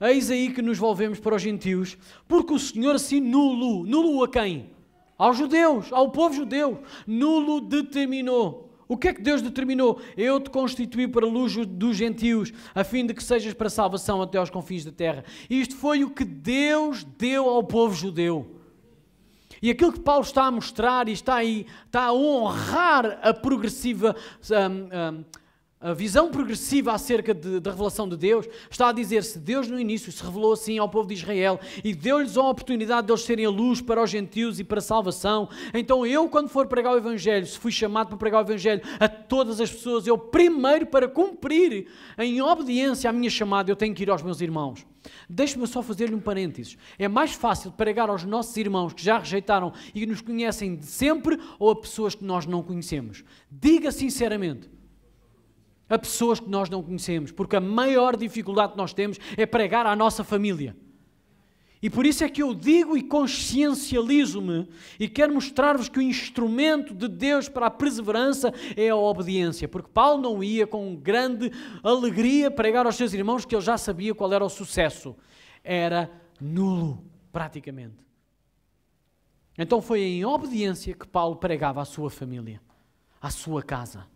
eis aí que nos volvemos para os gentios, porque o Senhor assim nulo a quem? Aos judeus, ao povo judeu, nulo determinou. O que é que Deus determinou? Eu te constituí para a luz dos gentios, a fim de que sejas para salvação até aos confins da terra. Isto foi o que Deus deu ao povo judeu. E aquilo que Paulo está a mostrar e está a honrar a progressiva, a visão progressiva acerca da revelação de Deus, está a dizer, se Deus no início se revelou assim ao povo de Israel e deu-lhes a oportunidade de eles serem a luz para os gentios e para a salvação, então eu, quando for pregar o Evangelho, se fui chamado para pregar o Evangelho a todas as pessoas, eu primeiro, para cumprir em obediência à minha chamada, eu tenho que ir aos meus irmãos. Deixe-me só fazer-lhe um parênteses. É mais fácil pregar aos nossos irmãos que já rejeitaram e que nos conhecem de sempre ou a pessoas que nós não conhecemos? Diga sinceramente. A pessoas que nós não conhecemos, porque a maior dificuldade que nós temos é pregar à nossa família. E por isso é que eu digo e consciencializo-me e quero mostrar-vos que o instrumento de Deus para a perseverança é a obediência, porque Paulo não ia com grande alegria pregar aos seus irmãos que ele já sabia qual era o sucesso. Era nulo, praticamente. Então foi em obediência que Paulo pregava à sua família, à sua casa.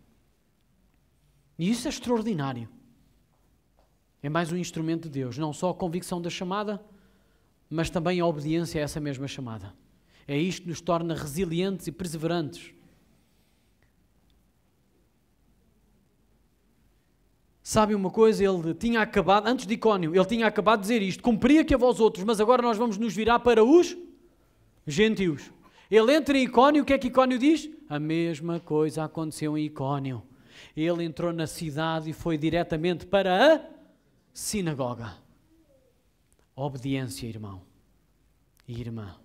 E isso é extraordinário. É mais um instrumento de Deus, não só a convicção da chamada, mas também a obediência a essa mesma chamada. É isto que nos torna resilientes e perseverantes. Sabe uma coisa? Ele tinha acabado, antes de Icónio, ele tinha acabado de dizer isto, cumpria que a vós outros, mas agora nós vamos nos virar para os gentios. Ele entra em Icónio, o que é que Icónio diz? A mesma coisa aconteceu em Icónio. Ele entrou na cidade e foi diretamente para a sinagoga. Obediência, irmão e irmã.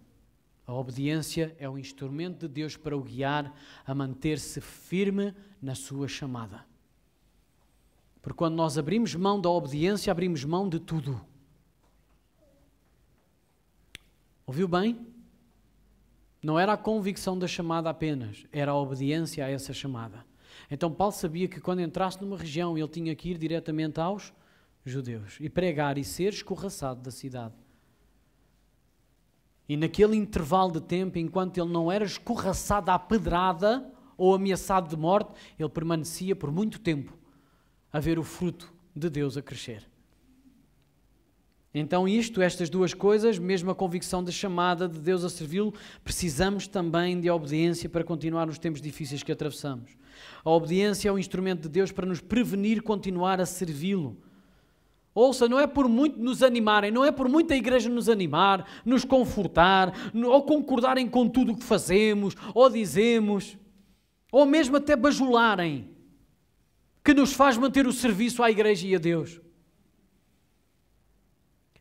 A obediência é o instrumento de Deus para o guiar a manter-se firme na sua chamada. Porque quando nós abrimos mão da obediência, abrimos mão de tudo. Ouviu bem? Não era a convicção da chamada apenas, era a obediência a essa chamada. Então Paulo sabia que quando entrasse numa região ele tinha que ir diretamente aos judeus e pregar e ser escorraçado da cidade. E naquele intervalo de tempo, enquanto ele não era escorraçado à pedrada ou ameaçado de morte, ele permanecia por muito tempo a ver o fruto de Deus a crescer. Então estas duas coisas, mesmo a convicção da chamada de Deus a servi-lo, precisamos também de obediência para continuar nos tempos difíceis que atravessamos. A obediência é o instrumento de Deus para nos prevenir continuar a servi-lo. Ouça, não é por muito nos animarem, não é por muita igreja nos animar, nos confortar, ou concordarem com tudo o que fazemos, ou dizemos, ou mesmo até bajularem, que nos faz manter o serviço à igreja e a Deus.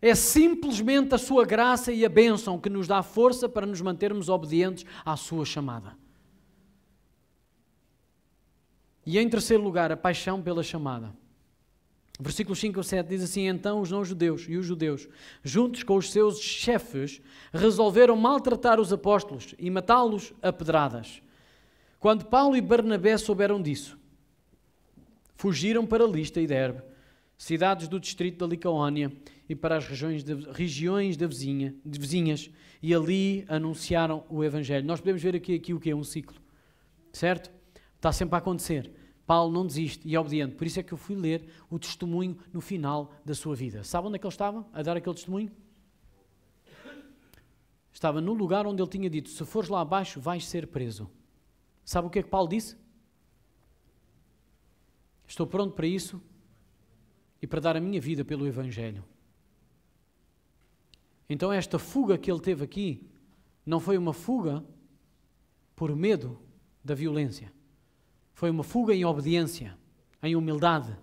É simplesmente a sua graça e a bênção que nos dá força para nos mantermos obedientes à sua chamada. E em terceiro lugar, a paixão pela chamada. Versículos 5 a 7 diz assim: então os não-judeus e os judeus, juntos com os seus chefes, resolveram maltratar os apóstolos e matá-los a pedradas. Quando Paulo e Barnabé souberam disso, fugiram para Listra e Derbe, cidades do distrito da Licaónia e para as regiões vizinhas, e ali anunciaram o Evangelho. Nós podemos ver aqui o que é um ciclo, certo? Está sempre a acontecer. Paulo não desiste e é obediente. Por isso é que eu fui ler o testemunho no final da sua vida. Sabe onde é que ele estava a dar aquele testemunho? Estava no lugar onde ele tinha dito, se fores lá abaixo vais ser preso. Sabe o que é que Paulo disse? Estou pronto para isso e para dar a minha vida pelo Evangelho. Então esta fuga que ele teve aqui não foi uma fuga por medo da violência. Foi uma fuga em obediência, em humildade.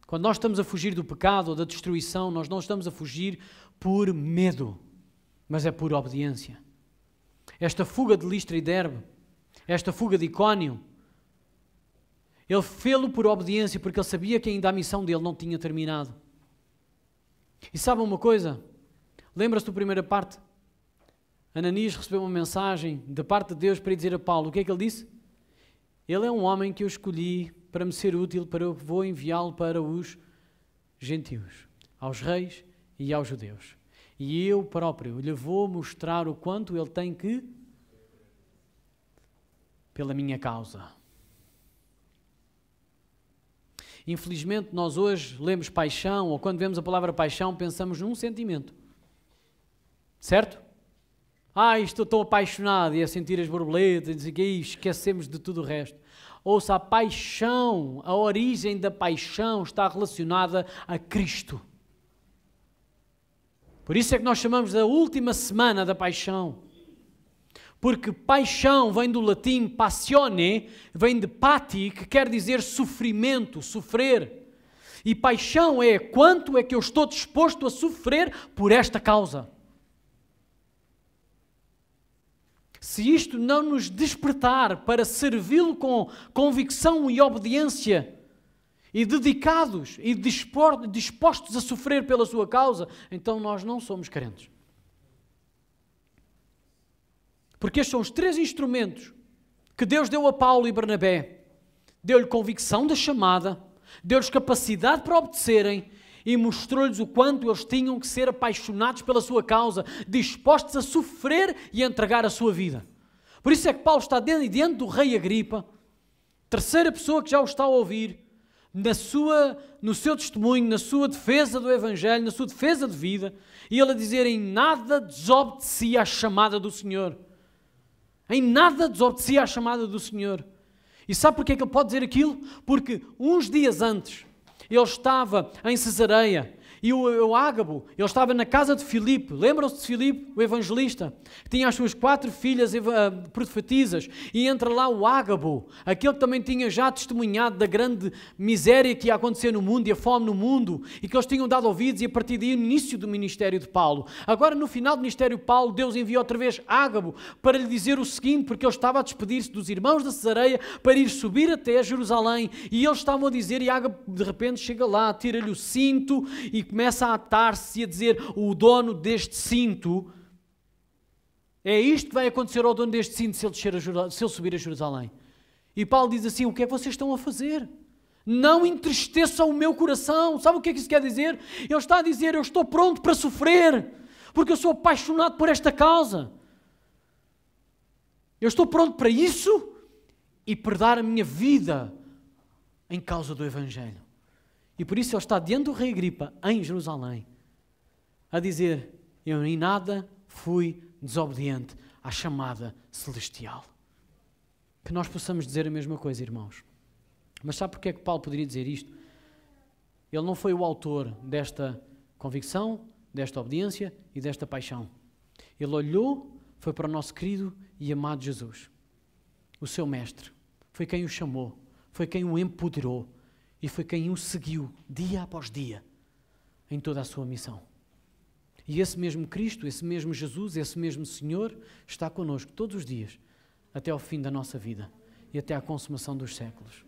Quando nós estamos a fugir do pecado ou da destruição, nós não estamos a fugir por medo, mas é por obediência. Esta fuga de Listra e Derbe, esta fuga de Icónio, ele fê-lo por obediência, porque ele sabia que ainda a missão dele não tinha terminado. E sabe uma coisa? Lembra-se da primeira parte? Ananias recebeu uma mensagem da parte de Deus para dizer a Paulo, o que é que ele disse? Ele é um homem que eu escolhi para me ser útil, para eu vou enviá-lo para os gentios, aos reis e aos judeus. E eu próprio lhe vou mostrar o quanto ele tem que, pela minha causa. Infelizmente, nós hoje lemos paixão, ou quando vemos a palavra paixão, pensamos num sentimento. Certo? Estou tão apaixonado, e a sentir as borboletas, e esquecemos de tudo o resto. Ouça, a paixão, a origem da paixão está relacionada a Cristo. Por isso é que nós chamamos da última semana da paixão. Porque paixão vem do latim passione, vem de pati, que quer dizer sofrimento, sofrer. E paixão é quanto é que eu estou disposto a sofrer por esta causa. Se isto não nos despertar para servi-lo com convicção e obediência, e dedicados e dispostos a sofrer pela sua causa, então nós não somos crentes. Porque estes são os três instrumentos que Deus deu a Paulo e Barnabé. Deu-lhe convicção da chamada, deu-lhes capacidade para obedecerem e mostrou-lhes o quanto eles tinham que ser apaixonados pela sua causa, dispostos a sofrer e a entregar a sua vida. Por isso é que Paulo está diante do rei Agripa, terceira pessoa que já o está a ouvir, no seu testemunho, na sua defesa do Evangelho, na sua defesa de vida, e ele a dizer, em nada desobedecia à chamada do Senhor. Em nada desobedecia à chamada do Senhor. E sabe porquê que ele pode dizer aquilo? Porque uns dias antes, ele estava em Cesareia, e o Ágabo, ele estava na casa de Filipe. Lembram-se de Filipe, o evangelista? Que tinha as suas 4 filhas profetizas. E entra lá o Ágabo, aquele que também tinha já testemunhado da grande miséria que ia acontecer no mundo e a fome no mundo. E que eles tinham dado ouvidos e a partir daí o início do ministério de Paulo. Agora no final do ministério de Paulo, Deus enviou outra vez Ágabo para lhe dizer o seguinte, porque ele estava a despedir-se dos irmãos da Cesareia para ir subir até Jerusalém. E eles estavam a dizer, e Ágabo de repente chega lá, tira-lhe o cinto e começa a atar-se e a dizer, o dono deste cinto, é isto que vai acontecer ao dono deste cinto se ele subir a Jerusalém. E Paulo diz assim, o que é que vocês estão a fazer? Não entristeçam o meu coração. Sabe o que é que isso quer dizer? Ele está a dizer, eu estou pronto para sofrer, porque eu sou apaixonado por esta causa. Eu estou pronto para isso e por dar a minha vida em causa do Evangelho. E por isso ele está diante do rei Agripa, em Jerusalém, a dizer, eu em nada fui desobediente à chamada celestial. Que nós possamos dizer a mesma coisa, irmãos. Mas sabe porque é que Paulo poderia dizer isto? Ele não foi o autor desta convicção, desta obediência e desta paixão. Ele olhou, foi para o nosso querido e amado Jesus, o seu mestre. Foi quem o chamou, foi quem o empoderou, e foi quem o seguiu, dia após dia, em toda a sua missão. E esse mesmo Cristo, esse mesmo Jesus, esse mesmo Senhor, está connosco todos os dias, até ao fim da nossa vida e até à consumação dos séculos.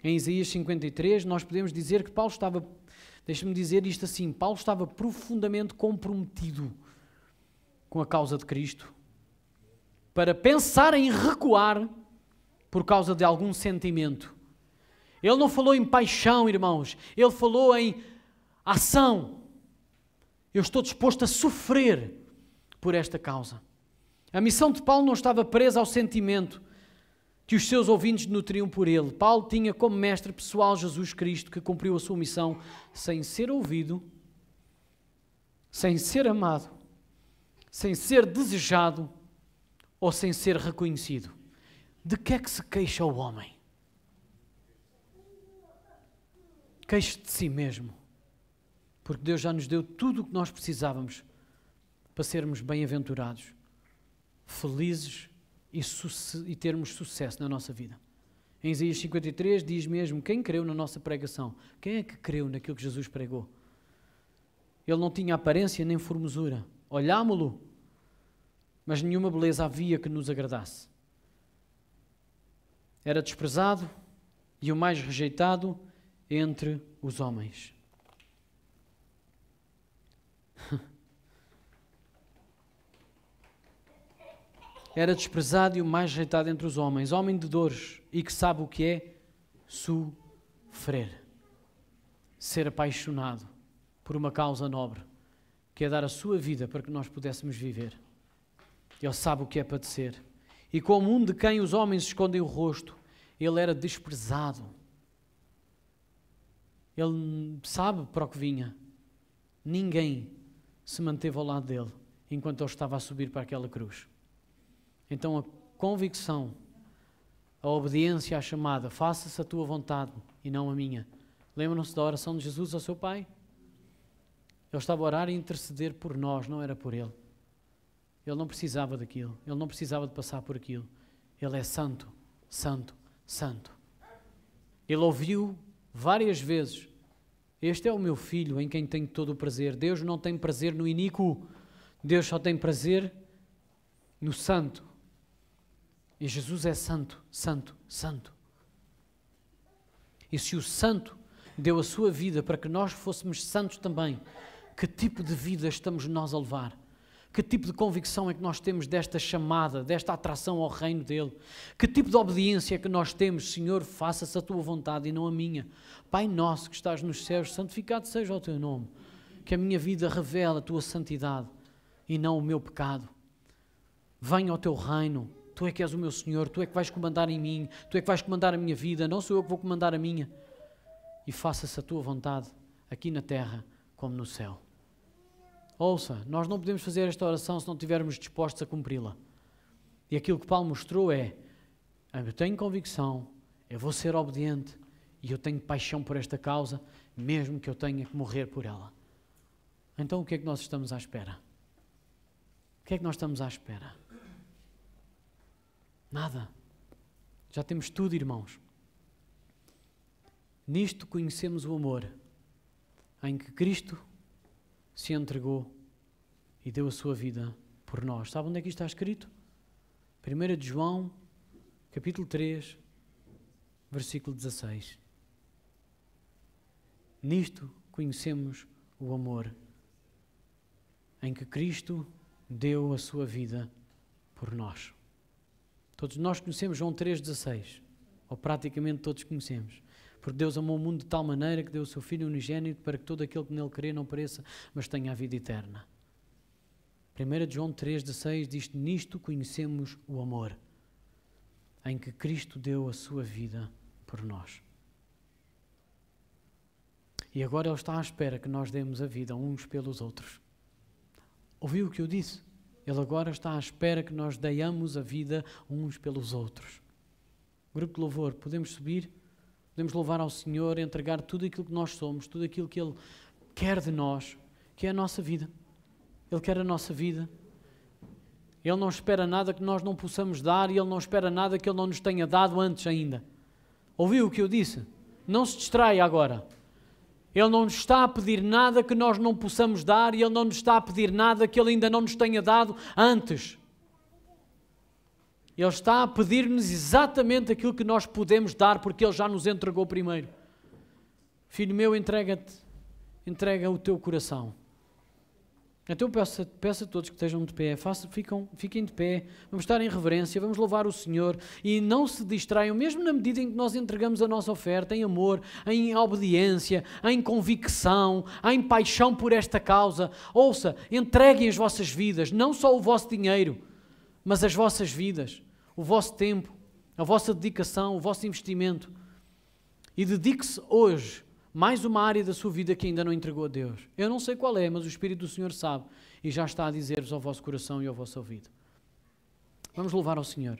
Em Isaías 53, nós podemos dizer que Paulo estava, deixa-me dizer isto assim, Paulo estava profundamente comprometido com a causa de Cristo, para pensar em recuar por causa de algum sentimento. Ele não falou em paixão, irmãos. Ele falou em ação. Eu estou disposto a sofrer por esta causa. A missão de Paulo não estava presa ao sentimento que os seus ouvintes nutriam por ele. Paulo tinha como mestre pessoal Jesus Cristo, que cumpriu a sua missão sem ser ouvido, sem ser amado, sem ser desejado ou sem ser reconhecido. De que é que se queixa o homem? Queixe de si mesmo, porque Deus já nos deu tudo o que nós precisávamos para sermos bem-aventurados, felizes e termos sucesso na nossa vida. Em Isaías 53 diz mesmo: quem creu na nossa pregação? Quem é que creu naquilo que Jesus pregou? Ele não tinha aparência nem formosura. Olhámo-lo, mas nenhuma beleza havia que nos agradasse. Era desprezado e o mais rejeitado entre os homens. Era desprezado e o mais rejeitado entre os homens, homem de dores e que sabe o que é sofrer, ser apaixonado por uma causa nobre, que é dar a sua vida para que nós pudéssemos viver. Ele sabe o que é padecer. E como um de quem os homens escondem o rosto, ele era desprezado. Ele sabe para o que vinha. Ninguém se manteve ao lado dele enquanto ele estava a subir para aquela cruz. Então a convicção, a obediência à chamada, faça-se a tua vontade e não a minha. Lembram-se da oração de Jesus ao seu Pai? Ele estava a orar e interceder por nós, não era por ele. Ele não precisava daquilo, ele não precisava de passar por aquilo. Ele é santo, santo, santo. Ele ouviu várias vezes: este é o meu filho em quem tenho todo o prazer. Deus não tem prazer no iníquo, Deus só tem prazer no santo. E Jesus é santo, santo, santo. E se o santo deu a sua vida para que nós fôssemos santos também, que tipo de vida estamos nós a levar? Que tipo de convicção é que nós temos desta chamada, desta atração ao reino dele? Que tipo de obediência é que nós temos? Senhor, faça-se a tua vontade e não a minha. Pai nosso que estás nos céus, santificado seja o teu nome. Que a minha vida revele a tua santidade e não o meu pecado. Venha ao teu reino. Tu é que és o meu Senhor, tu é que vais comandar em mim, tu é que vais comandar a minha vida, não sou eu que vou comandar a minha. E faça-se a tua vontade, aqui na terra como no céu. Ouça, nós não podemos fazer esta oração se não estivermos dispostos a cumpri-la. E aquilo que Paulo mostrou é: eu tenho convicção, eu vou ser obediente e eu tenho paixão por esta causa, mesmo que eu tenha que morrer por ela. Então o que é que nós estamos à espera? O que é que nós estamos à espera? Nada. Já temos tudo, irmãos. Nisto conhecemos o amor, em que Cristo se entregou e deu a sua vida por nós. Sabe onde é que isto está escrito? 1 de João, capítulo 3, versículo 16. Nisto conhecemos o amor, em que Cristo deu a sua vida por nós. Todos nós conhecemos João 3,16, ou praticamente todos conhecemos. Porque Deus amou o mundo de tal maneira que deu o seu Filho unigênito para que todo aquele que nele crê não pereça, mas tenha a vida eterna. 1 João 3,16 diz: nisto conhecemos o amor, em que Cristo deu a sua vida por nós. E agora Ele está à espera que nós demos a vida uns pelos outros. Ouviu o que eu disse? Ele agora está à espera que nós deiamos a vida uns pelos outros. Grupo de louvor, podemos subir? Podemos louvar ao Senhor, entregar tudo aquilo que nós somos, tudo aquilo que Ele quer de nós, que é a nossa vida. Ele quer a nossa vida. Ele não espera nada que nós não possamos dar e Ele não espera nada que Ele não nos tenha dado antes ainda. Ouviu o que eu disse? Não se distraia agora. Ele não nos está a pedir nada que nós não possamos dar e Ele não nos está a pedir nada que Ele ainda não nos tenha dado antes. Ele está a pedir-nos exatamente aquilo que nós podemos dar porque Ele já nos entregou primeiro. Filho meu, entrega o teu coração. Então eu peço a todos que estejam de pé, fiquem de pé, vamos estar em reverência, vamos louvar o Senhor e não se distraiam, mesmo na medida em que nós entregamos a nossa oferta, em amor, em obediência, em convicção, em paixão por esta causa. Ouça, entreguem as vossas vidas, não só o vosso dinheiro, mas as vossas vidas, o vosso tempo, a vossa dedicação, o vosso investimento. E dedique-se hoje mais uma área da sua vida que ainda não entregou a Deus. Eu não sei qual é, mas o Espírito do Senhor sabe e já está a dizer-vos ao vosso coração e ao vosso ouvido. Vamos louvar ao Senhor.